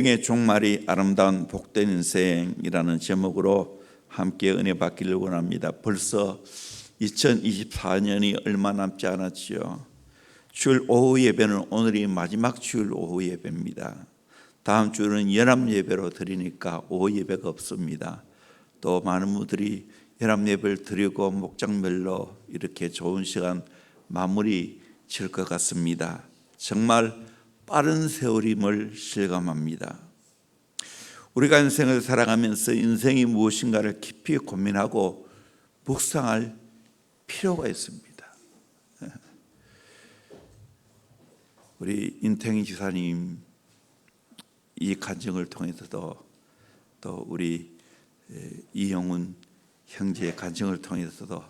의 종말이 아름다운 복된 인생이라는 제목으로 함께 은혜 받기를 원합니다. 벌써 2024년이 얼마 남지 않았지요. 주일 오후 예배는 오늘이 마지막 주일 오후 예배입니다. 다음 주는 연합 예배로 드리니까 오후 예배가 없습니다. 또 많은 분들이 연합 예배를 드리고 목장별로 이렇게 좋은 시간 마무리 질 것 같습니다. 정말 빠른 세월임을 실감합니다. 우리가 인생을 살아가면서 인생이 무엇인가를 깊이 고민하고 묵상할 필요가 있습니다. 우리 인태희 지사님 이 간증을 통해서도 또 우리 이영훈 형제의 간증을 통해서도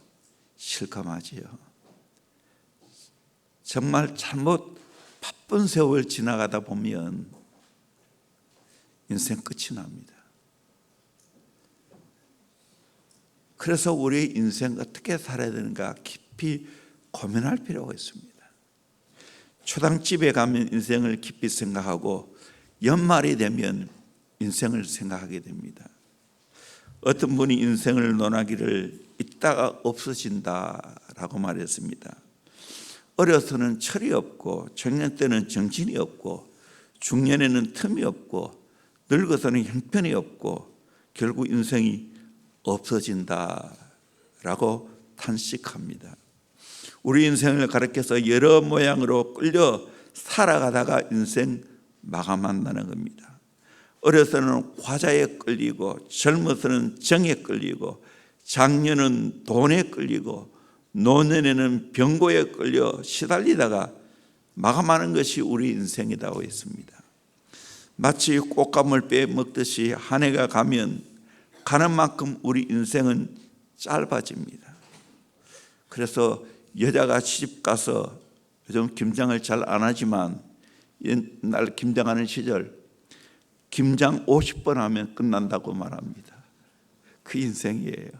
실감하지요. 정말 잘못 바쁜 세월 지나가다 보면 인생 끝이 납니다. 그래서 우리 인생 어떻게 살아야 되는가 깊이 고민할 필요가 있습니다. 초당집에 가면 인생을 깊이 생각하고 연말이 되면 인생을 생각하게 됩니다. 어떤 분이 인생을 논하기를 있다가 없어진다라고 말했습니다. 어려서는 철이 없고 청년 때는 정신이 없고 중년에는 틈이 없고 늙어서는 형편이 없고 결국 인생이 없어진다라고 탄식합니다. 우리 인생을 가르쳐서 여러 모양으로 끌려 살아가다가 인생 마감한다는 겁니다. 어려서는 과자에 끌리고 젊어서는 정에 끌리고 장년은 돈에 끌리고 노년에는 병고에 끌려 시달리다가 마감하는 것이 우리 인생이라고 했습니다. 마치 꽃감을 빼먹듯이 한 해가 가면 가는 만큼 우리 인생은 짧아집니다. 그래서 여자가 시집가서 요즘 김장을 잘 안 하지만 옛날 김장하는 시절 김장 50번 하면 끝난다고 말합니다. 그 인생이에요.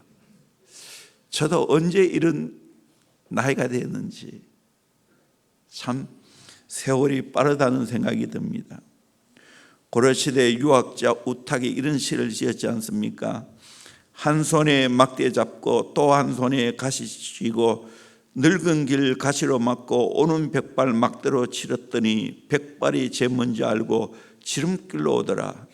저도 언제 이런 나이가 되었는지 참 세월이 빠르다는 생각이 듭니다. 고려시대 유학자 우탁이 이런 시를 지었지 않습니까? 한 손에 막대 잡고 또 한 손에 가시 쥐고 늙은 길 가시로 막고 오는 백발 막대로 치렀더니 백발이 제 뭔지 알고 지름길로 오더라.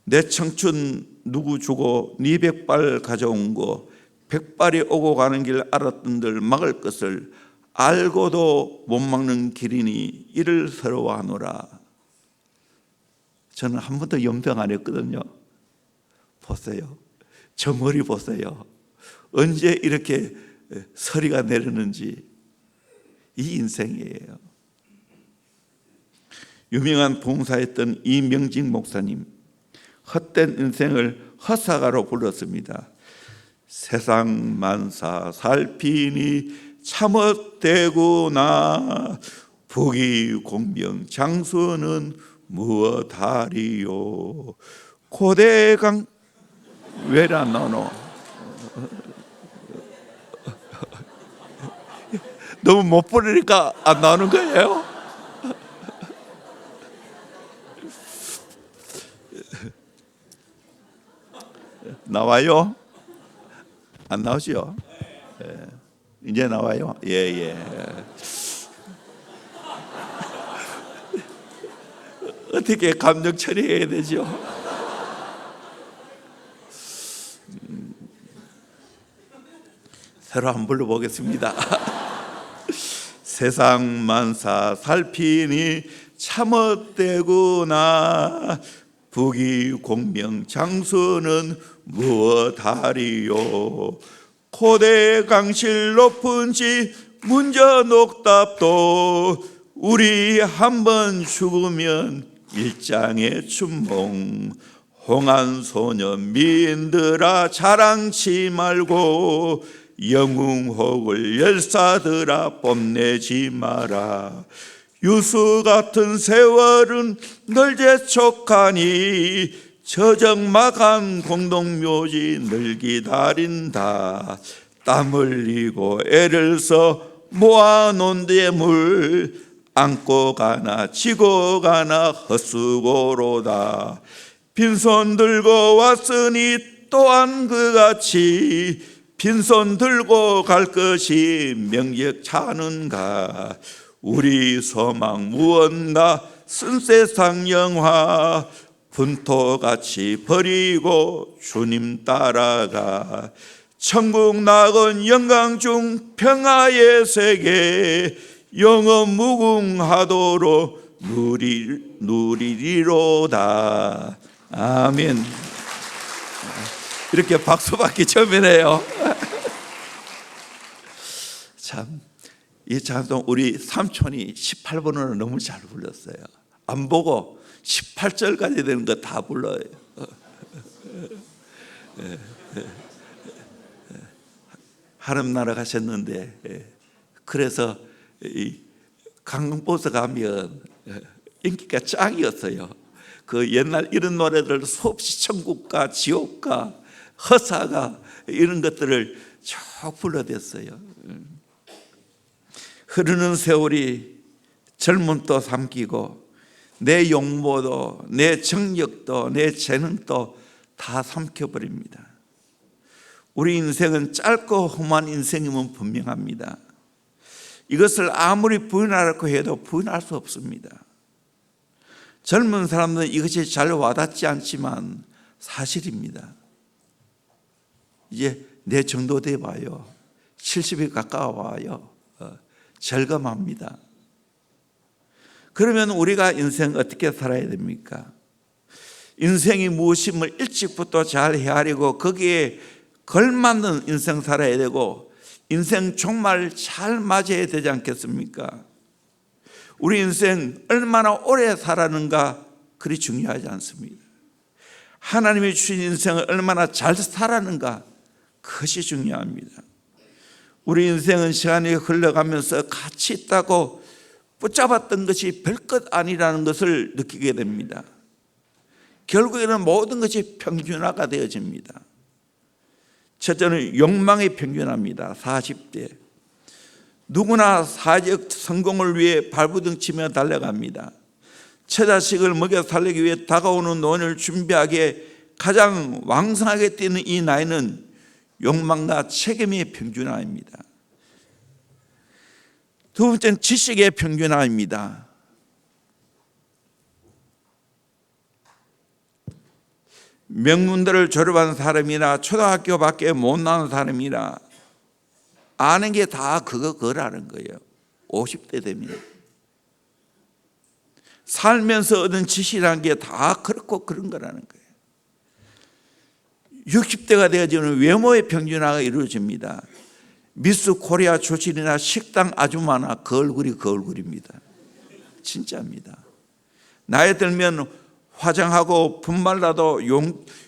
내 청춘 누구 주고 네 백발 가져온 거 백발이 오고 가는 길 알았던들 막을 것을 알고도 못 막는 길이니 이를 서러워하노라. 저는 한 번도 연병 안 했거든요. 보세요. 저 머리 보세요. 언제 이렇게 서리가 내리는지. 이 인생이에요. 유명한 봉사했던 이명직 목사님, 헛된 인생을 헛사가로 불렀습니다. 세상 만사 살피니 참 헛되구나. 부귀 공명 장수는 무엇하리요. 고대강 왜라 너노. 너무 못 부르니까 안 나오는 거예요. 나와요? 안 나오죠? 예. 이제 나와요? 예. 어떻게 감정 처리해야 되죠? 새로 한번 불러보겠습니다. 세상 만사 살피니 참 헛되구나. 부귀 공명 장수는 무엇하리요. 고대 강실 높은 지 문저 녹답도 우리 한번 죽으면 일장의 춘몽. 홍한 소년 미인들아 자랑치 말고 영웅혹을 열사들아 뽐내지 마라. 유수 같은 세월은 널 재촉하니 저정막한 공동묘지 늘 기다린다. 땀 흘리고 애를 써 모아놓은 데 물 안고 가나 지고 가나 헛수고로다. 빈손 들고 왔으니 또한 그같이 빈손 들고 갈 것이 명백찮은가. 우리 소망 무언가 쓴세상 영화 분토같이 버리고 주님 따라가. 천국 낙은 영광 중 평화의 세계 영원 무궁하도록 누리리로다. 아멘. 이렇게 박수 받기 처음이네요. 참, 이 찬송 우리 삼촌이 18번을 너무 잘 불렀어요. 안 보고 18절까지 되는 거 다 불러요. 하늘나라 가셨는데, 그래서 강릉버스 가면 인기가 짱이었어요. 그 옛날 이런 노래들 수없이 천국가 지옥가 허사가 이런 것들을 쭉 불러댔어요. 흐르는 세월이 젊음도 삼키고 내 용모도 내 정력도 내 재능도 다 삼켜버립니다. 우리 인생은 짧고 험한 인생임은 분명합니다. 이것을 아무리 부인하려고 해도 부인할 수 없습니다. 젊은 사람들은 이것이 잘 와닿지 않지만 사실입니다. 이제 내 정도 돼 봐요. 70이 가까워 와요. 절감합니다. 그러면 우리가 인생 어떻게 살아야 됩니까? 인생이 무엇임을 일찍부터 잘 헤아리고 거기에 걸맞는 인생 살아야 되고 인생 종말 잘 맞아야 되지 않겠습니까? 우리 인생 얼마나 오래 살았는가 그리 중요하지 않습니다. 하나님이 주신 인생을 얼마나 잘 살았는가 그것이 중요합니다. 우리 인생은 시간이 흘러가면서 가치 있다고 붙잡았던 것이 별것 아니라는 것을 느끼게 됩니다. 결국에는 모든 것이 평균화가 되어집니다. 첫째는 욕망이 평균합니다. 40대 누구나 사회적 성공을 위해 발부둥치며 달려갑니다. 처자식을 먹여 살리기 위해 다가오는 노년을 준비하기에 가장 왕성하게 뛰는 이 나이는 욕망과 책임의 평균화입니다. 두 번째는 지식의 평균화입니다. 명문대를 졸업한 사람이나 초등학교밖에 못 나온 사람이나 아는 게 다 그거라는 거예요. 50대 되면 살면서 얻은 지식이라는 게 다 그렇고 그런 거라는 거예요. 60대가 되어지는 외모의 평균화가 이루어집니다. 미스 코리아 출신이나 식당 아줌마나 그 얼굴이 그 얼굴입니다. 진짜입니다. 나이 들면 화장하고 분말라도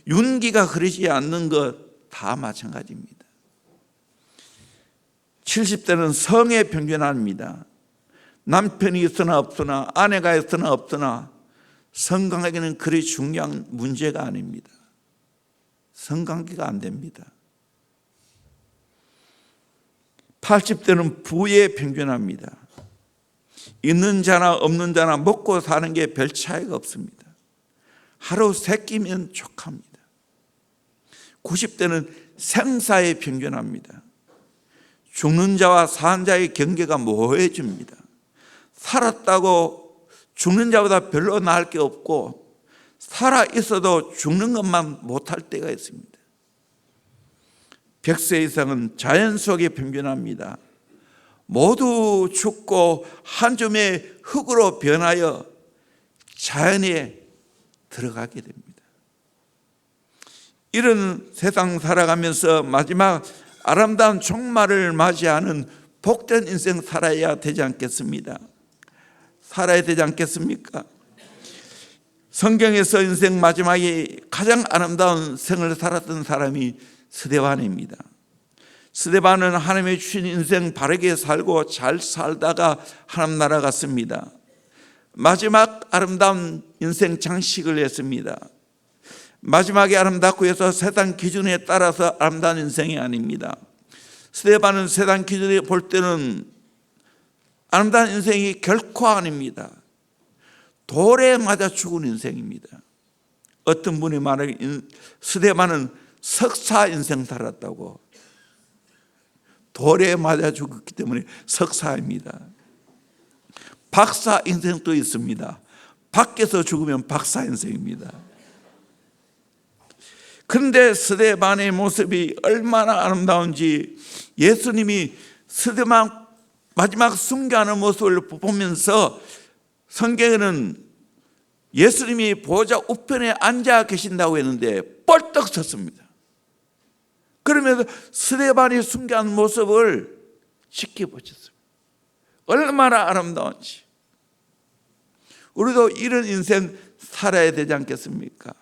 윤기가 흐르지 않는 것 다 마찬가지입니다. 70대는 성의 평균화입니다. 남편이 있으나 없으나 아내가 있으나 없으나 성관계는 그리 중요한 문제가 아닙니다. 성관계가 안 됩니다. 80대는 부의 평균화입니다. 있는 자나 없는 자나 먹고 사는 게 별 차이가 없습니다. 하루 3끼면 족합니다. 90대는 생사의 평균화입니다. 죽는 자와 사는 자의 경계가 모호해집니다. 살았다고 죽는 자보다 별로 나을 게 없고 살아 있어도 죽는 것만 못할 때가 있습니다. 100세 이상은 자연 속에 평균합니다. 모두 죽고 한 줌의 흙으로 변하여 자연에 들어가게 됩니다. 이런 세상 살아가면서 마지막 아름다운 종말을 맞이하는 복된 인생 살아야 되지 않겠습니다? 살아야 되지 않겠습니까? 성경에서 인생 마지막에 가장 아름다운 생을 살았던 사람이 스데반입니다. 스데반은 하나님의 주신 인생 바르게 살고 잘 살다가 하나님 나라 갔습니다. 마지막 아름다운 인생 장식을 했습니다. 마지막에 아름답고 해서 세상 기준에 따라서 아름다운 인생이 아닙니다. 스데반은 세상 기준에 볼 때는 아름다운 인생이 결코 아닙니다. 돌에 맞아 죽은 인생입니다. 어떤 분이 말하기를 스데반은 석사 인생 살았다고. 돌에 맞아 죽었기 때문에 석사입니다. 박사 인생도 있습니다. 밖에서 죽으면 박사 인생입니다. 그런데 스데반의 모습이 얼마나 아름다운지 예수님이 스데반 마지막 순교하는 모습을 보면서 성경에는 예수님이 보좌 우편에 앉아 계신다고 했는데 뻘떡 섰습니다. 그러면서 스데반이 순교한 모습을 지켜보셨습니다. 얼마나 아름다운지. 우리도 이런 인생 살아야 되지 않겠습니까?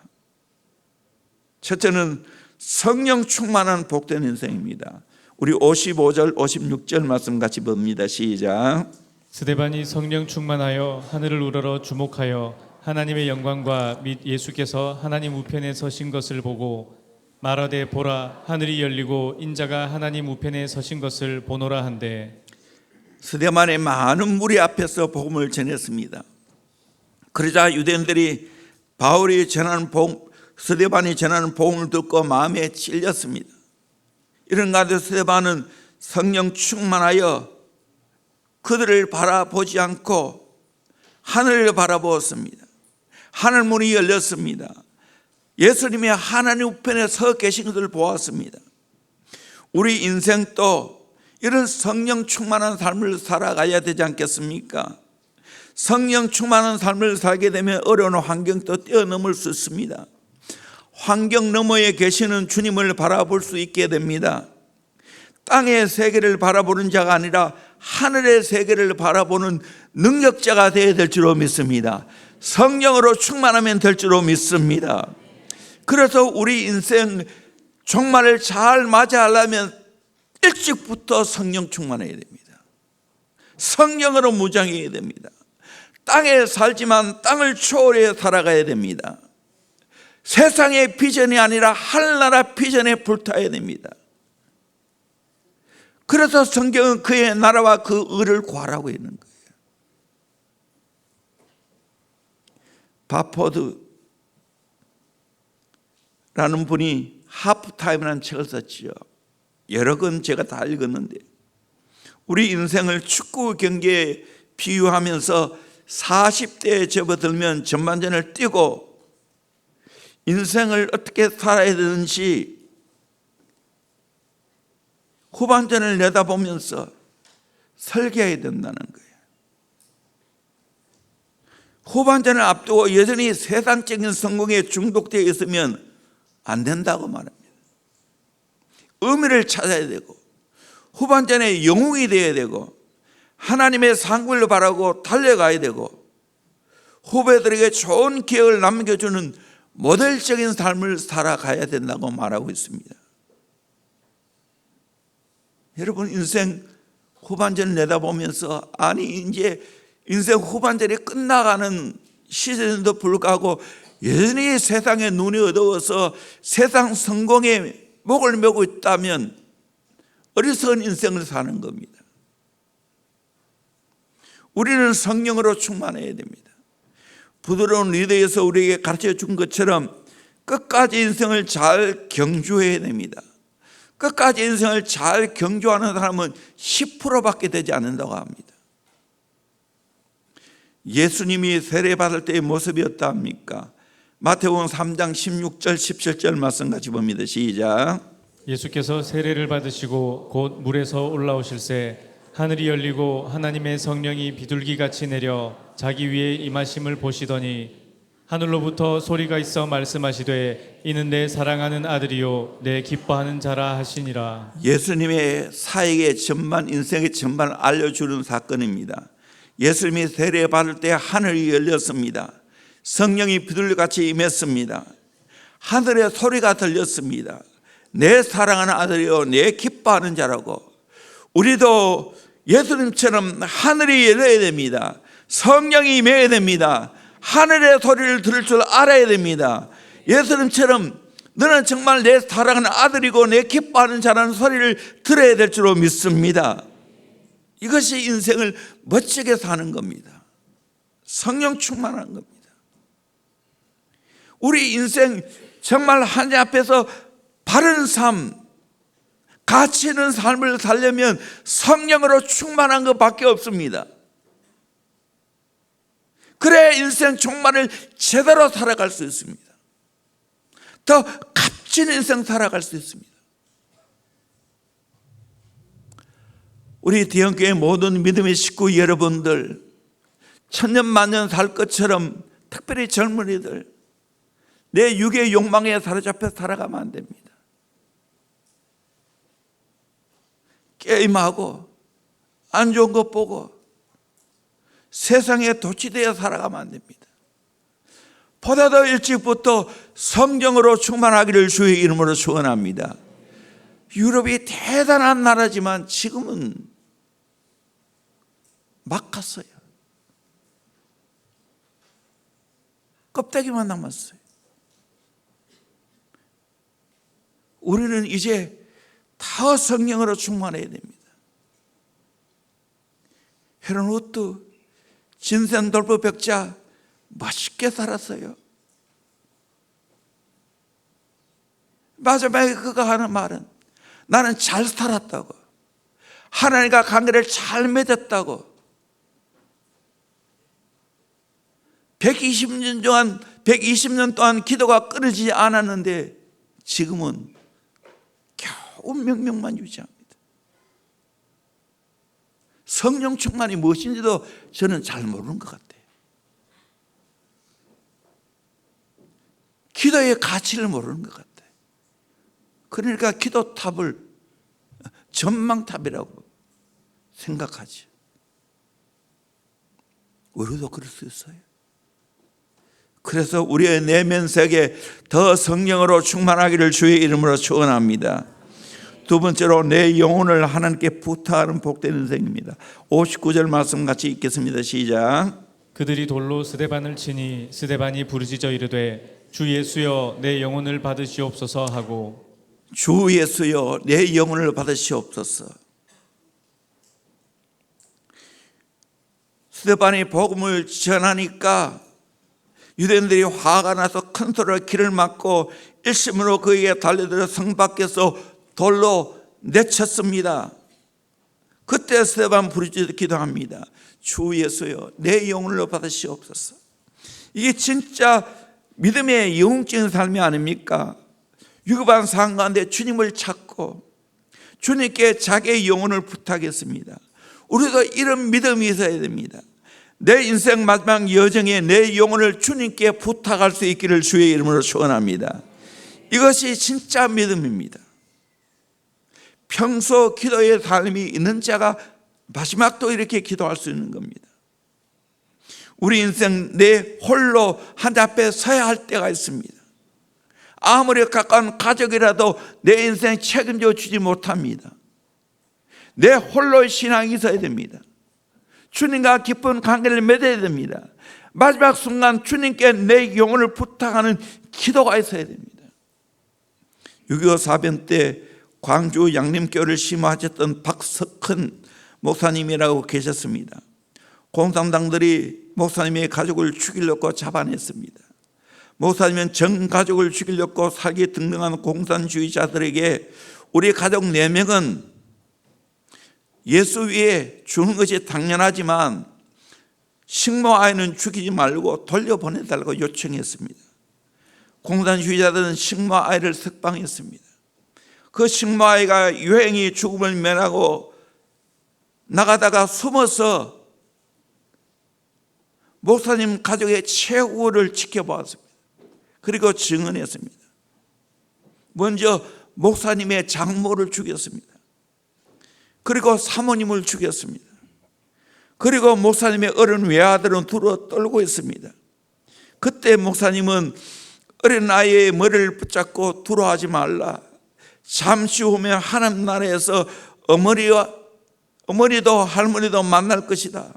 첫째는 성령 충만한 복된 인생입니다. 우리 55절 56절 말씀 같이 봅니다. 시작. 스데반이 성령 충만하여 하늘을 우러러 주목하여 하나님의 영광과 및 예수께서 하나님 우편에 서신 것을 보고 말하되 보라 하늘이 열리고 인자가 하나님 우편에 서신 것을 보노라 한대. 스데반의 많은 무리 앞에서 복음을 전했습니다. 그러자 유대인들이 바울이 전하는 복음, 스데반이 전하는 복음을 듣고 마음에 찔렸습니다. 이런 가운데 스데반은 성령 충만하여 그들을 바라보지 않고 하늘을 바라보았습니다. 하늘 문이 열렸습니다. 예수님이 하나님 우편에 서 계신 것을 보았습니다. 우리 인생도 이런 성령 충만한 삶을 살아가야 되지 않겠습니까? 성령 충만한 삶을 살게 되면 어려운 환경도 뛰어넘을 수 있습니다. 환경 너머에 계시는 주님을 바라볼 수 있게 됩니다. 땅의 세계를 바라보는 자가 아니라 하늘의 세계를 바라보는 능력자가 되어야 될 줄로 믿습니다. 성령으로 충만하면 될 줄로 믿습니다. 그래서 우리 인생 종말을 잘 맞이하려면 일찍부터 성령 충만해야 됩니다. 성령으로 무장해야 됩니다. 땅에 살지만 땅을 초월해 살아가야 됩니다. 세상의 비전이 아니라 하늘나라 비전에 불타야 됩니다. 그래서 성경은 그의 나라와 그 의를 구하라고 있는 거예요. 바포드라는 분이 하프타임이라는 책을 썼지요. 여러 권 제가 다 읽었는데 우리 인생을 축구 경기에 비유하면서 40대에 접어들면 전반전을 뛰고 인생을 어떻게 살아야 되는지 후반전을 내다보면서 설계해야 된다는 거예요. 후반전을 앞두고 여전히 세상적인 성공에 중독되어 있으면 안 된다고 말합니다. 의미를 찾아야 되고 후반전에 영웅이 되어야 되고 하나님의 상급을 바라고 달려가야 되고 후배들에게 좋은 기억을 남겨주는 모델적인 삶을 살아가야 된다고 말하고 있습니다. 여러분 인생 후반전을 내다보면서 아니 이제 인생 후반전이 끝나가는 시즌에도 불구하고 여전히 세상에 눈이 어두워서 세상 성공에 목을 메고 있다면 어리석은 인생을 사는 겁니다. 우리는 성령으로 충만해야 됩니다. 부드러운 리더에서 우리에게 가르쳐 준 것처럼 끝까지 인생을 잘 경주해야 됩니다. 끝까지 인생을 잘 경주하는 사람은 10%밖에 되지 않는다고 합니다. 예수님이 세례받을 때의 모습이 어떠합니까? 마태복음 3장 16절 17절 말씀 같이 봅니다. 시작. 예수께서 세례를 받으시고 곧 물에서 올라오실새 하늘이 열리고 하나님의 성령이 비둘기같이 내려 자기 위에 임하심을 보시더니 하늘로부터 소리가 있어 말씀하시되 이는 내 사랑하는 아들이요 내 기뻐하는 자라 하시니라. 예수님의 사역의 전반, 인생의 전반을 알려주는 사건입니다. 예수님이 세례 받을 때 하늘이 열렸습니다. 성령이 비둘기같이 임했습니다. 하늘의 소리가 들렸습니다. 내 사랑하는 아들이요 내 기뻐하는 자라고. 우리도 예수님처럼 하늘이 열려야 됩니다. 성령이 임해야 됩니다. 하늘의 소리를 들을 줄 알아야 됩니다. 예수님처럼 너는 정말 내 사랑하는 아들이고 내 기뻐하는 자라는 소리를 들어야 될 줄로 믿습니다. 이것이 인생을 멋지게 사는 겁니다. 성령 충만한 겁니다. 우리 인생 정말 하나님 앞에서 바른 삶, 가치 있는 삶을 살려면 성령으로 충만한 것밖에 없습니다. 그래야 인생 종말을 제대로 살아갈 수 있습니다. 더 값진 인생 살아갈 수 있습니다. 우리 대형교회 모든 믿음의 식구 여러분들, 천년만년 살 것처럼 특별히 젊은이들, 내 육의 욕망에 사로잡혀 살아가면 안 됩니다. 게임하고 안 좋은 것 보고 세상에 도취되어 살아가면 안 됩니다. 보다 더 일찍부터 성령으로 충만하기를 주의 이름으로 축원합니다. 유럽이 대단한 나라지만 지금은 막 갔어요. 껍데기만 남았어요. 우리는 이제 더 성령으로 충만해야 됩니다. 헤런 우트, 진센돌프 백자 멋있게 살았어요. 마지막에 그가 하는 말은 나는 잘 살았다고, 하나님과 관계를 잘 맺었다고, 120년 동안 기도가 끊어지지 않았는데 지금은 겨우 명령만 유지합니다. 성령 충만이 무엇인지도 저는 잘 모르는 것 같아요. 기도의 가치를 모르는 것 같아요. 그러니까 기도탑을 전망탑이라고 생각하지. 우리도 그럴 수 있어요. 그래서 우리의 내면 세계 더 성령으로 충만하기를 주의 이름으로 축원합니다. 두 번째로 내 영혼을 하나님께 부탁하는 복된 인생입니다. 59절 말씀 같이 읽겠습니다. 시작. 그들이 돌로 스데반을 치니 스데반이 부르짖어 이르되 주 예수여 내 영혼을 받으시옵소서 하고, 주 예수여 내 영혼을 받으시옵소서. 스데반이 복음을 전하니까 유대인들이 화가 나서 큰 소리로 길을 막고 일심으로 그에게 달려들어 성 밖에서 돌로 내쳤습니다. 그때 스데반 부르짖어 기도합니다. 주 예수여 내 영혼을 받으시옵소서. 이게 진짜 믿음의 영웅적인 삶이 아닙니까? 위급한 상황 가운데 주님을 찾고 주님께 자기의 영혼을 부탁했습니다. 우리도 이런 믿음이 있어야 됩니다. 내 인생 마지막 여정에 내 영혼을 주님께 부탁할 수 있기를 주의 이름으로 축원합니다. 이것이 진짜 믿음입니다. 평소 기도의 삶이 있는 자가 마지막도 이렇게 기도할 수 있는 겁니다. 우리 인생 내 홀로 하나님 앞에 서야 할 때가 있습니다. 아무리 가까운 가족이라도 내 인생 책임져 주지 못합니다. 내 홀로의 신앙이 있어야 됩니다. 주님과 깊은 관계를 맺어야 됩니다. 마지막 순간 주님께 내 영혼을 부탁하는 기도가 있어야 됩니다. 6.25 사변 때 광주 양림교회를 심화하셨던 박석헌 목사님이라고 계셨습니다. 공산당들이 목사님의 가족을 죽이려고 잡아냈습니다. 목사님은 전 가족을 죽이려고 살기 등등한 공산주의자들에게 우리 가족 4명은 예수 위에 주는 것이 당연하지만 식모 아이는 죽이지 말고 돌려보내달라고 요청했습니다. 공산주의자들은 식모 아이를 석방했습니다. 그 식모 아이가 유행이 죽음을 면하고 나가다가 숨어서 목사님 가족의 최후를 지켜보았습니다. 그리고 증언했습니다. 먼저 목사님의 장모를 죽였습니다. 그리고 사모님을 죽였습니다. 그리고 목사님의 어린 외아들은 둘러 떨고 있습니다. 그때 목사님은 어린 아이의 머리를 붙잡고 두려워하지 말라. 잠시 후면 하나님 나라에서 어머니도 할머니도 만날 것이다.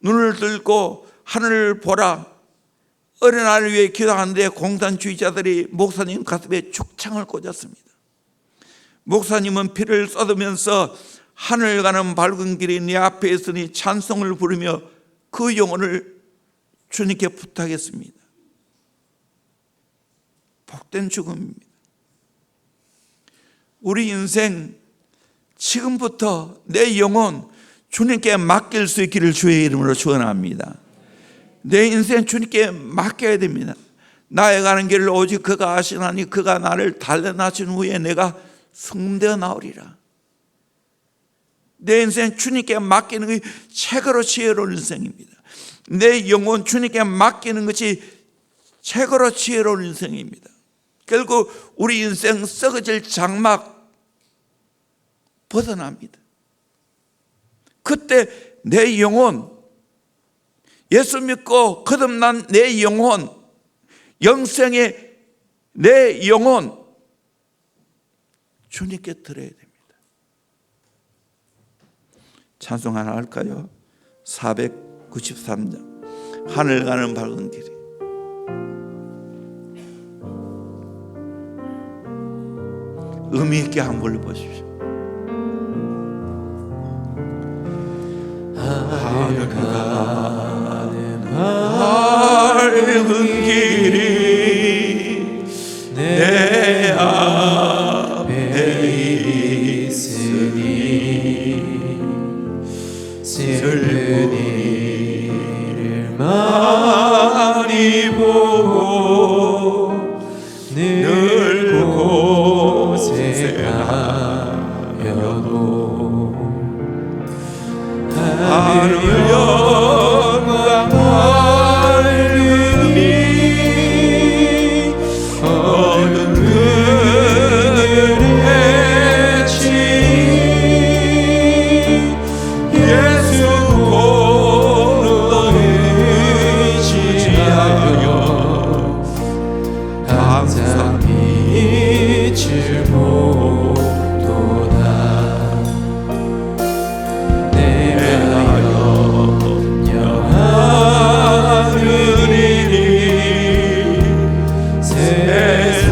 눈을 들고 하늘을 보라. 어린아이를 위해 기도하는데 공산주의자들이 목사님 가슴에 죽창을 꽂았습니다. 목사님은 피를 쏟으면서 하늘 가는 밝은 길이 네 앞에 있으니 찬송을 부르며 그 영혼을 주님께 부탁했습니다. 복된 죽음입니다. 우리 인생 지금부터 내 영혼 주님께 맡길 수 있기를 주의 이름으로 축원합니다. 내 인생 주님께 맡겨야 됩니다. 나의 가는 길을 오직 그가 아시나니 그가 나를 달려나신 후에 내가 승되어 나오리라. 내 인생 주님께 맡기는 것이 최고로 지혜로운 인생입니다. 내 영혼 주님께 맡기는 것이 최고로 지혜로운 인생입니다. 결국 우리 인생 썩어질 장막 벗어납니다. 그때 내 영혼, 예수 믿고 거듭난 내 영혼, 영생의 내 영혼 주님께 드려야 됩니다. 찬송 하나 할까요? 493장 하늘 가는 밝은 길이. 의미 있게 한번 불러보십시오. 하늘 가는 밝은 길이 내 앞에 있으니 슬픈 일을 많이 보고 늘 고생하여도 하늘 영광 밝음이 어두운 그늘에 치니 예수 홀로 의지하여 항상 빛을 보도다. 내가 영원하리니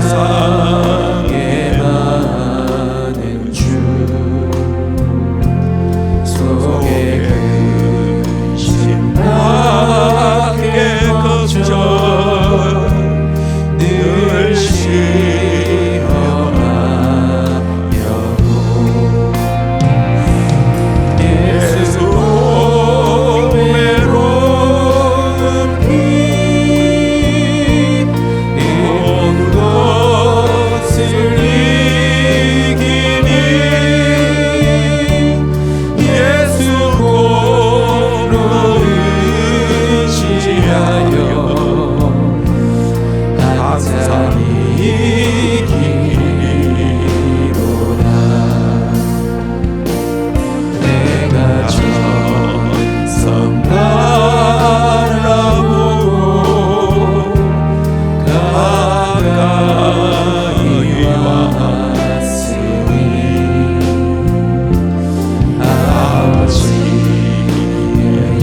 세상에 많은 주 속에 근심 밖에 걱정 늘 시험하여도 예수 외로운 길 모든 것을 이기니 예수 홀로 의지하여 항상 이기리로다. 내가 정성 바라보고 가까이 왔으니 아버지의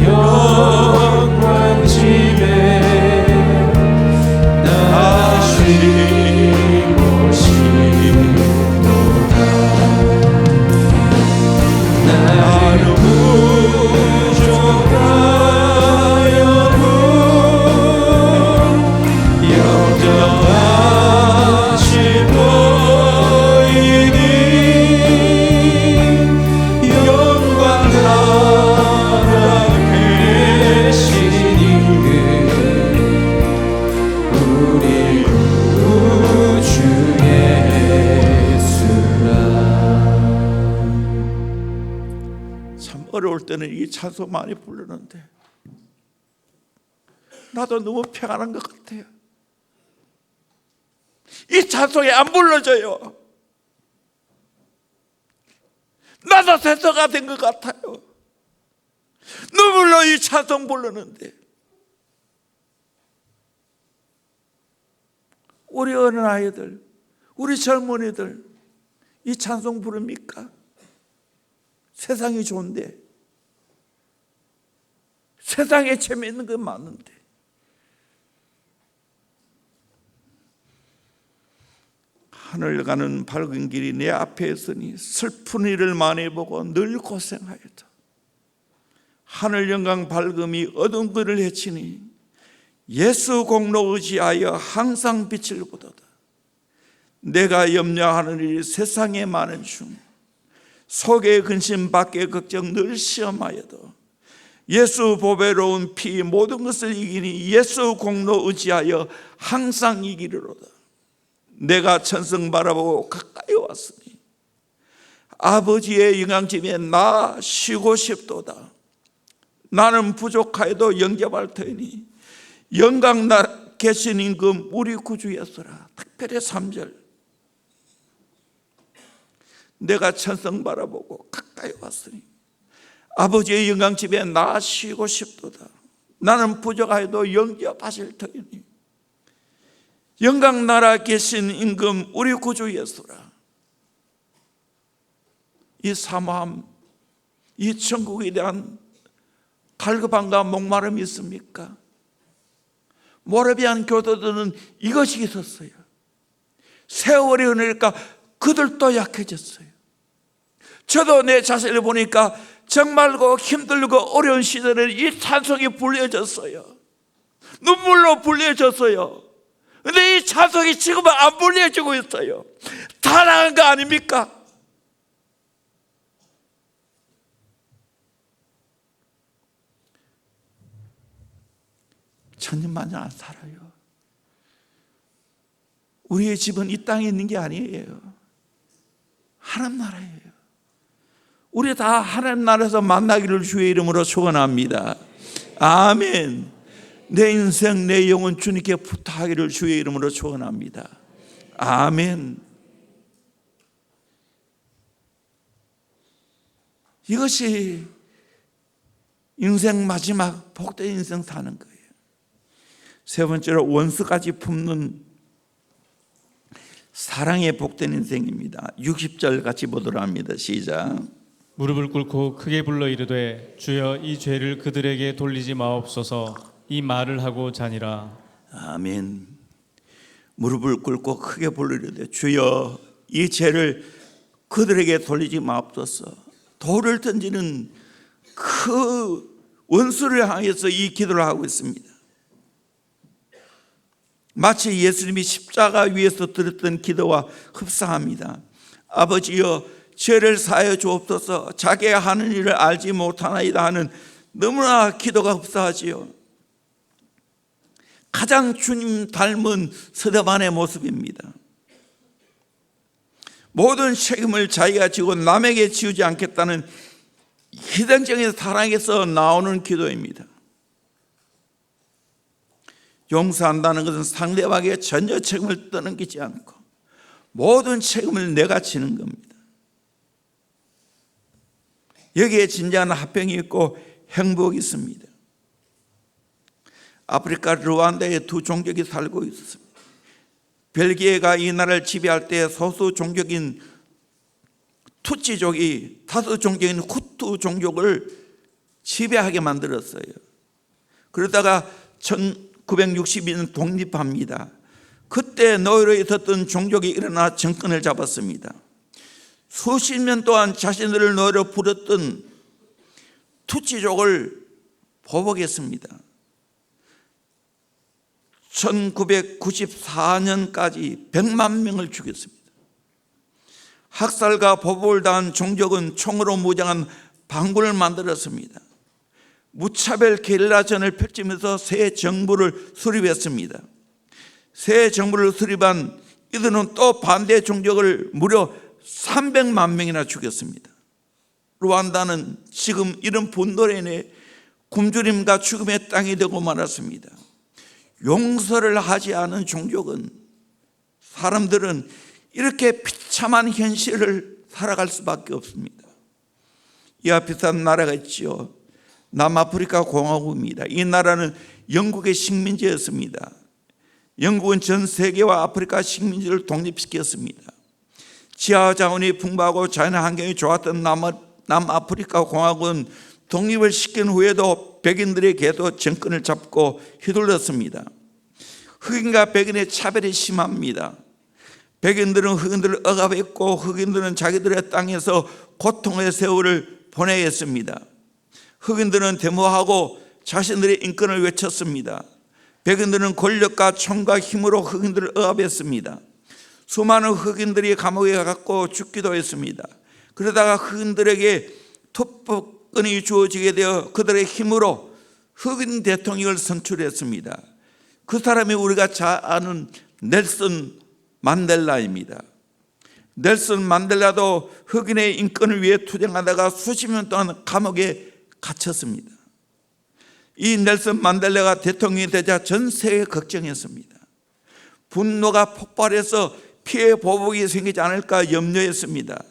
영광 집에 나쉬고 싶도다. 나를 부족하여도 영접하신 너희니 영광 나라 계시니 우리 구주 예수라. 참 어려울 때는 이 찬송 많이 부르는데 나도 너무 평안한 것 같아요. 이 찬송이 안 불러져요. 나도 세서가 된 것 같아요. 눈물로 이 찬송 부르는데 우리 어린아이들, 우리 젊은이들 이 찬송 부릅니까? 세상이 좋은데, 세상에 재미있는 건 많은데 하늘 가는 밝은 길이 내 앞에 있으니 슬픈 일을 많이 보고 늘 고생하였다. 하늘 영광 밝음이 어두운 길을 헤치니 예수 공로 의지하여 항상 빛을 보도다. 내가 염려하는 일이 세상에 많은 중 속의 근심 밖의 걱정 늘 시험하여도 예수 보배로운 피 모든 것을 이기니 예수 공로 의지하여 항상 이기리로다. 내가 천성 바라보고 가까이 왔으니 아버지의 영광집에 나 쉬고 싶도다. 나는 부족하여도 영접할 터이니 영광 나 계신 임금 우리 구주 예수라. 특별히 3절, 내가 천성 바라보고 가까이 왔으니 아버지의 영광집에 나 쉬고 싶도다. 나는 부족하여도 영접하실 터이니 영광 나라 계신 임금 우리 구주 예수라. 이 사모함, 이 천국에 대한 갈급함과 목마름이 있습니까? 모라비안 교도들은 이것이 있었어요. 세월이 흐르니까 그들도 약해졌어요. 저도 내 자신을 보니까 정말고 힘들고 어려운 시절에 이 찬송이 불려졌어요. 눈물로 불려졌어요. 근데 이 찬송이 지금은 안 불려지고 있어요. 다 나간 거 아닙니까? 천년만년 안 살아요. 우리의 집은 이 땅에 있는 게 아니에요. 하나님 나라예요. 우리 다 하나님 나라에서 만나기를 주의 이름으로 축원합니다. 아멘. 내 인생 내 영혼 주님께 부탁하기를 주의 이름으로 축원합니다. 아멘. 이것이 인생 마지막 복된 인생 사는 거예요. 세 번째로 원수까지 품는 사랑의 복된 인생입니다. 60절 같이 보도록 합니다. 시작. 무릎을 꿇고 크게 불러 이르되 주여 이 죄를 그들에게 돌리지 마옵소서. 이 말을 하고 자니라. 아멘. 무릎을 꿇고 크게 불러 이르되 주여 이 죄를 그들에게 돌리지 마옵소서. 돌을 던지는 그 원수를 향해서 이 기도를 하고 있습니다. 마치 예수님이 십자가 위에서 드렸던 기도와 흡사합니다. 아버지여 죄를 사하여 주옵소서. 자기가 하는 일을 알지 못하나이다 하는 너무나 기도가 흡사하지요. 가장 주님 닮은 스데반의 모습입니다. 모든 책임을 자기가 지고 남에게 지우지 않겠다는 희생적인 사랑에서 나오는 기도입니다. 용서한다는 것은 상대방에게 전혀 책임을 떠넘기지 않고 모든 책임을 내가 지는 겁니다. 여기에 진정한 화평이 있고 행복이 있습니다. 아프리카 르완다에 두 종족이 살고 있었습니다. 벨기에가 이 나라를 지배할 때 소수 종족인 투치족이 다수 종족인 후투 종족을 지배하게 만들었어요. 그러다가 1962년 독립합니다. 그때 노예로 있었던 종족이 일어나 정권을 잡았습니다. 수십 년 동안 자신들을 노예로 부렸던 투치족을 보복했습니다. 1994년까지 100만 명을 죽였습니다. 학살과 보복을 당한 종족은 총으로 무장한 반군을 만들었습니다. 무차별 게릴라전을 펼치면서 새 정부를 수립했습니다. 새 정부를 수립한 이들은 또 반대 종족을 무려 300만 명이나 죽였습니다. 루안다는 지금 이런 분노로 인해 굶주림과 죽음의 땅이 되고 말았습니다. 용서를 하지 않은 종족은, 사람들은 이렇게 비참한 현실을 살아갈 수밖에 없습니다. 이와 비슷한 나라가 있지요. 남아프리카 공화국입니다. 이 나라는 영국의 식민지였습니다. 영국은 전 세계와 아프리카 식민지를 독립시켰습니다. 지하 자원이 풍부하고 자연 환경이 좋았던 남아프리카 공화국은 독립을 시킨 후에도 백인들의 계도 정권을 잡고 휘둘렀습니다. 흑인과 백인의 차별이 심합니다. 백인들은 흑인들을 억압했고 흑인들은 자기들의 땅에서 고통의 세월을 보내야 했습니다. 흑인들은 데모하고 자신들의 인권을 외쳤습니다. 백인들은 권력과 총과 힘으로 흑인들을 억압했습니다. 수많은 흑인들이 감옥에 갔고 죽기도 했습니다. 그러다가 흑인들에게 투표권이 주어지게 되어 그들의 힘으로 흑인 대통령을 선출했습니다. 그 사람이 우리가 잘 아는 넬슨 만델라입니다. 넬슨 만델라도 흑인의 인권을 위해 투쟁하다가 수십 년 동안 감옥에 갇혔습니다. 이 넬슨 만델라가 대통령이 되자 전 세계가 걱정했습니다. 분노가 폭발해서 피해 보복이 생기지 않을까 염려했습니다.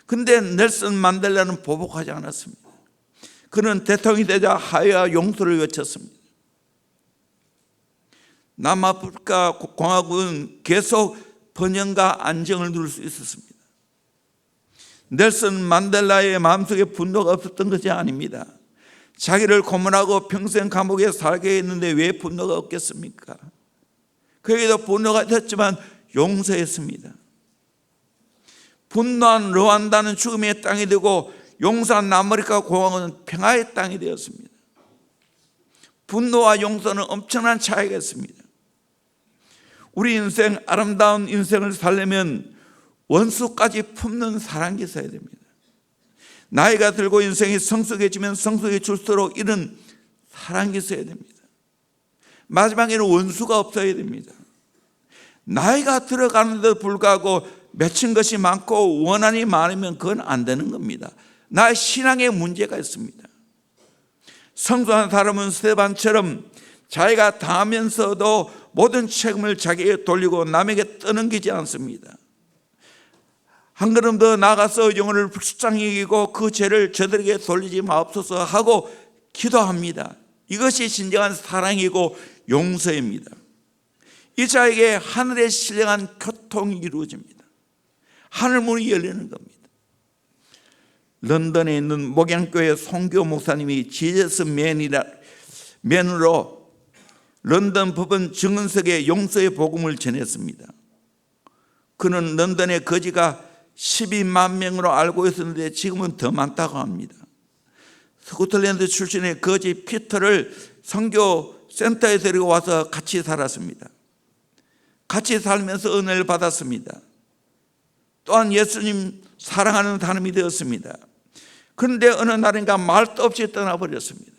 그런데 넬슨 만델라는 보복하지 않았습니다. 그는 대통령이 되자 화해와 용서를 외쳤습니다. 남아프리카 공화국은 계속 번영과 안정을 누릴 수 있었습니다. 넬슨 만델라의 마음속에 분노가 없었던 것이 아닙니다. 자기를 고문하고 평생 감옥에 살게 했는데 왜 분노가 없겠습니까? 그에게도 분노가 있었지만 용서했습니다. 분노한 르완다는 죽음의 땅이 되고 용서한 남아프리카 공화국은 평화의 땅이 되었습니다. 분노와 용서는 엄청난 차이가 있습니다. 우리 인생, 아름다운 인생을 살려면 원수까지 품는 사랑이 있어야 됩니다. 나이가 들고 인생이 성숙해지면 성숙해질수록 이런 사랑이 있어야 됩니다. 마지막에는 원수가 없어야 됩니다. 나이가 들어가는데도 불구하고 맺힌 것이 많고 원한이 많으면 그건 안 되는 겁니다. 나의 신앙에 문제가 있습니다. 성숙한 사람은 스데반처럼 자기가 당하면서도 모든 책임을 자기에게 돌리고 남에게 떠넘기지 않습니다. 한 걸음 더 나가서 영혼을 불쌍히 여기고 그 죄를 저들에게 돌리지 마옵소서 하고 기도합니다. 이것이 진정한 사랑이고 용서입니다. 이 자에게 하늘의 신령한 교통이 이루어집니다. 하늘문이 열리는 겁니다. 런던에 있는 목양교회 송교 목사님이 지저스 맨으로 런던 법원 증언석에 용서의 복음을 전했습니다. 그는 런던의 거지가 12만 명으로 알고 있었는데 지금은 더 많다고 합니다. 스코틀랜드 출신의 거지 피터를 선교 센터에 데리고 와서 같이 살았습니다. 같이 살면서 은혜를 받았습니다. 또한 예수님 사랑하는 사람이 되었습니다. 그런데 어느 날인가 말도 없이 떠나버렸습니다.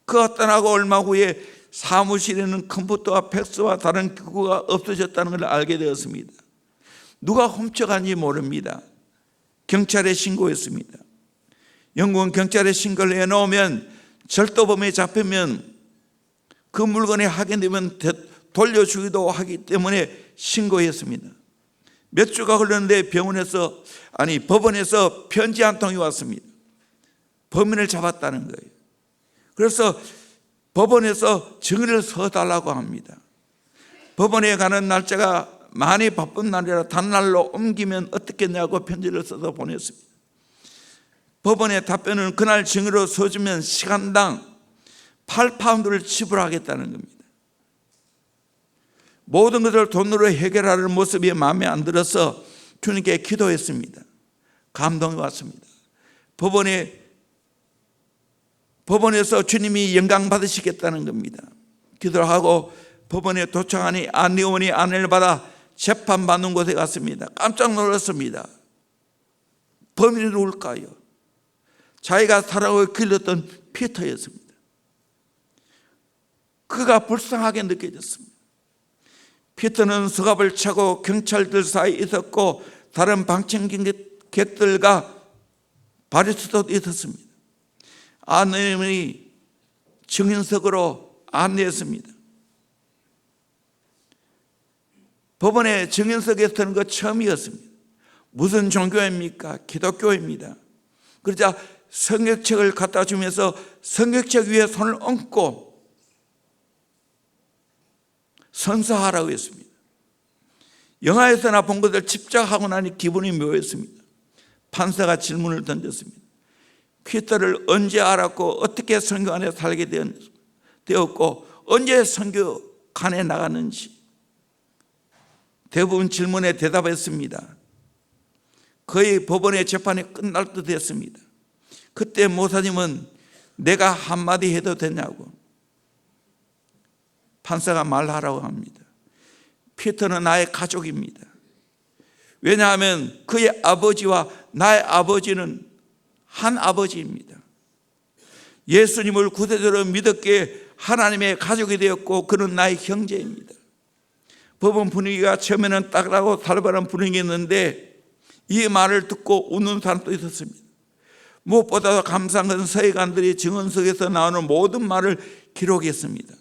그가 떠나고 얼마 후에 사무실에는 컴퓨터와 팩스와 다른 기구가 없어졌다는 걸 알게 되었습니다. 누가 훔쳐간지 모릅니다. 경찰에 신고했습니다. 영국은 경찰에 신고를 해놓으면 절도범에 잡히면 그 물건이 확인되면 돌려주기도 하기 때문에 신고했습니다. 몇 주가 흘렀는데 법원에서 편지 한 통이 왔습니다. 범인을 잡았다는 거예요. 그래서 법원에서 증언을 서달라고 합니다. 법원에 가는 날짜가 많이 바쁜 날이라 단날로 옮기면 어떻겠냐고 편지를 써서 보냈습니다. 법원의 답변은 그날 증언으로 서주면 시간당 8파운드를 지불하겠다는 겁니다. 모든 것을 돈으로 해결하는 모습이 마음에 안 들어서 주님께 기도했습니다. 감동이 왔습니다. 법원에서 주님이 영광 받으시겠다는 겁니다. 기도를 하고 법원에 도착하니 안의원이 안을 받아 재판받는 곳에 갔습니다. 깜짝 놀랐습니다. 범인이 누굴까요? 자기가 사랑을 길렀던 피터였습니다. 그가 불쌍하게 느껴졌습니다. 피터는 서갑을 차고 경찰들 사이에 있었고 다른 방청객들과 바리스타도 있었습니다. 아내님이 증인석으로 안내했습니다. 법원에 증인석에 서는 것 처음이었습니다. 무슨 종교입니까? 기독교입니다. 그러자 성경책을 갖다 주면서 성경책 위에 손을 얹고 선서하라고 했습니다. 영화에서나 본 것을 집착하고 나니 기분이 묘했습니다. 판사가 질문을 던졌습니다. 피터를 언제 알았고 어떻게 선교 안에 살게 되었고 언제 선교관에 나갔는지 대부분 질문에 대답했습니다. 거의 법원의 재판이 끝날 듯 했습니다. 그때 목사님은 내가 한마디 해도 되냐고 판사가 말하라고 합니다. 피터는 나의 가족입니다. 왜냐하면 그의 아버지와 나의 아버지는 한 아버지입니다. 예수님을 구세주로 믿었기에 하나님의 가족이 되었고 그는 나의 형제입니다. 법원 분위기가 처음에는 따뜻하고 살벌한 분위기였는데 이 말을 듣고 웃는 사람도 있었습니다. 무엇보다도 감사한 것은 서기관들이 증언석에서 나오는 모든 말을 기록했습니다.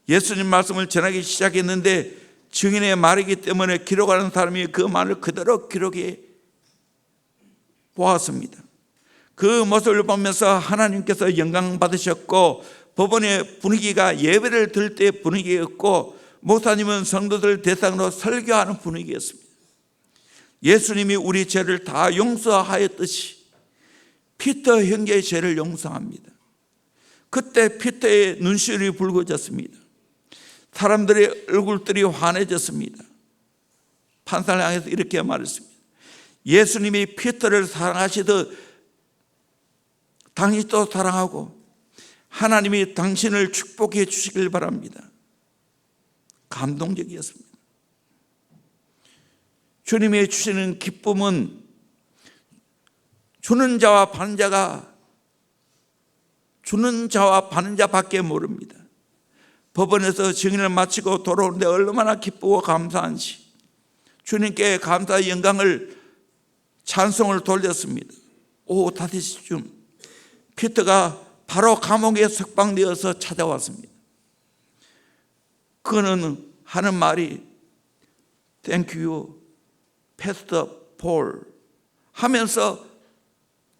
예수님 말씀을 전하기 시작했는데 증인의 말이기 때문에 기록하는 사람이 그 말을 그대로 기록해 보았습니다. 그 모습을 보면서 하나님께서 영광 받으셨고 법원의 분위기가 예배를 드릴 때 분위기였고 목사님은 성도들 대상으로 설교하는 분위기였습니다. 예수님이 우리 죄를 다 용서하였듯이 피터 형제의 죄를 용서합니다. 그때 피터의 눈시울이 붉어졌습니다. 사람들의 얼굴들이 환해졌습니다. 판사를 향해서 이렇게 말했습니다. 예수님이 피터를 사랑하시듯 당신도 사랑하고 하나님이 당신을 축복해 주시길 바랍니다. 감동적이었습니다. 주님이 주시는 기쁨은 주는 자와 받는 자밖에 모릅니다. 법원에서 증인을 마치고 돌아오는데 얼마나 기쁘고 감사한지 주님께 감사의 영광을 찬송을 돌렸습니다. 오후 5시쯤 피터가 바로 감옥에 석방되어서 찾아왔습니다. 그는 하는 말이 Thank you, Pastor Paul 하면서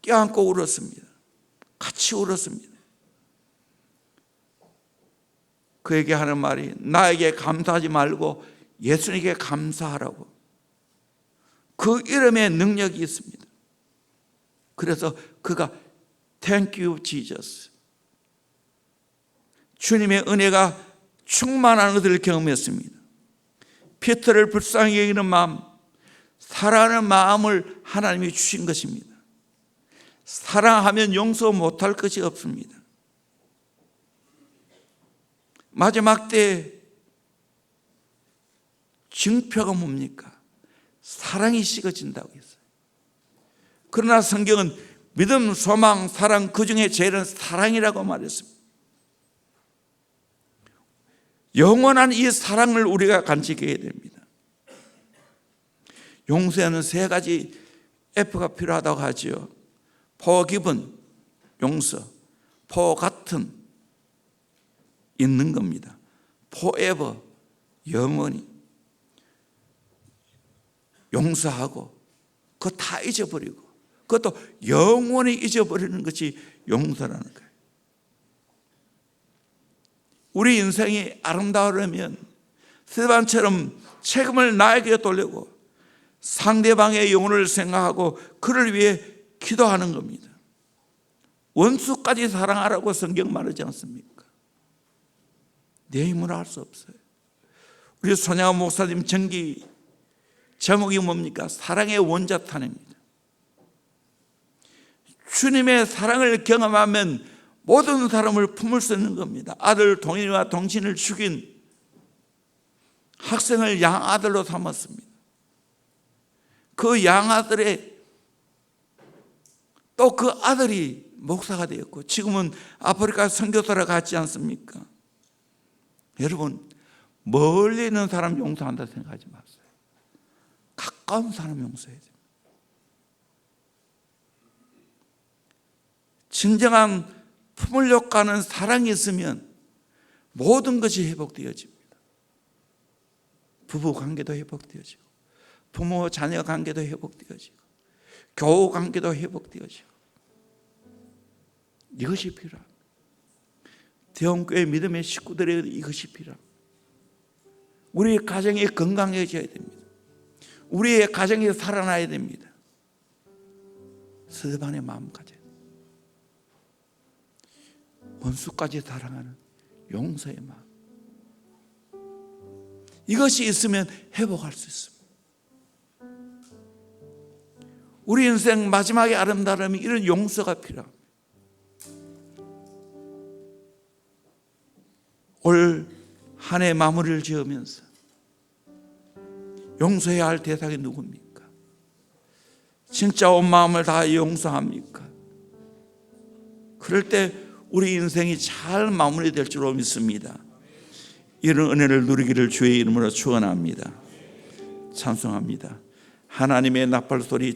껴안고 울었습니다. 같이 울었습니다. 그에게 하는 말이 나에게 감사하지 말고 예수님께 감사하라고. 그 이름에 능력이 있습니다. 그래서 그가 Thank you, Jesus. 주님의 은혜가 충만한 것을 경험했습니다. 피터를 불쌍히 여기는 마음, 사랑하는 마음을 하나님이 주신 것입니다. 사랑하면 용서 못할 것이 없습니다. 마지막 때 증표가 뭡니까? 사랑이 식어진다고 했어요. 그러나 성경은 믿음, 소망, 사랑 그 중에 제일은 사랑이라고 말했습니다. 영원한 이 사랑을 우리가 간직해야 됩니다. 용서에는 3가지 F가 필요하다고 하죠. forgiven, 용서, forgotten, 있는 겁니다. forever, 영원히 용서하고 그거 다 잊어버리고 그것도 영원히 잊어버리는 것이 용서라는 거예요. 우리 인생이 아름다우려면 스데반처럼 책임을 나에게 돌리고 상대방의 영혼을 생각하고 그를 위해 기도하는 겁니다. 원수까지 사랑하라고 성경 말하지 않습니까? 내 힘으로 할 수 없어요. 우리 손양원 목사님 전기 제목이 뭡니까? 사랑의 원자탄입니다. 주님의 사랑을 경험하면 모든 사람을 품을 수 있는 겁니다. 아들 동인과 동신을 죽인 학생을 양아들로 삼았습니다. 그 양아들의 또 그 아들이 목사가 되었고 지금은 아프리카 선교사로 갔지 않습니까? 여러분, 멀리 있는 사람 용서한다 생각하지 마세요. 가까운 사람 용서해야 됩니다. 진정한 품으려고 하는 사랑이 있으면 모든 것이 회복되어집니다. 부부 관계도 회복되어지고 부모 자녀 관계도 회복되어지고 교우 관계도 회복되어지고 이것이 필요합니다. 대원교회 믿음의 식구들에게 이것이 필요합니다. 우리의 가정이 건강해져야 됩니다. 우리의 가정이 살아나야 됩니다. 스데반의 마음 가져야 됩니다. 원수까지 사랑하는 용서의 마음. 이것이 있으면 회복할 수 있습니다. 우리 인생 마지막에 아름다움이 이런 용서가 필요합니다. 올 한 해 마무리를 지으면서 용서해야 할 대상이 누굽니까? 진짜 온 마음을 다해 용서합니까? 그럴 때 우리 인생이 잘 마무리될 줄로 믿습니다. 이런 은혜를 누리기를 주의 이름으로 축원합니다. 찬송합니다. 하나님의 나팔 소리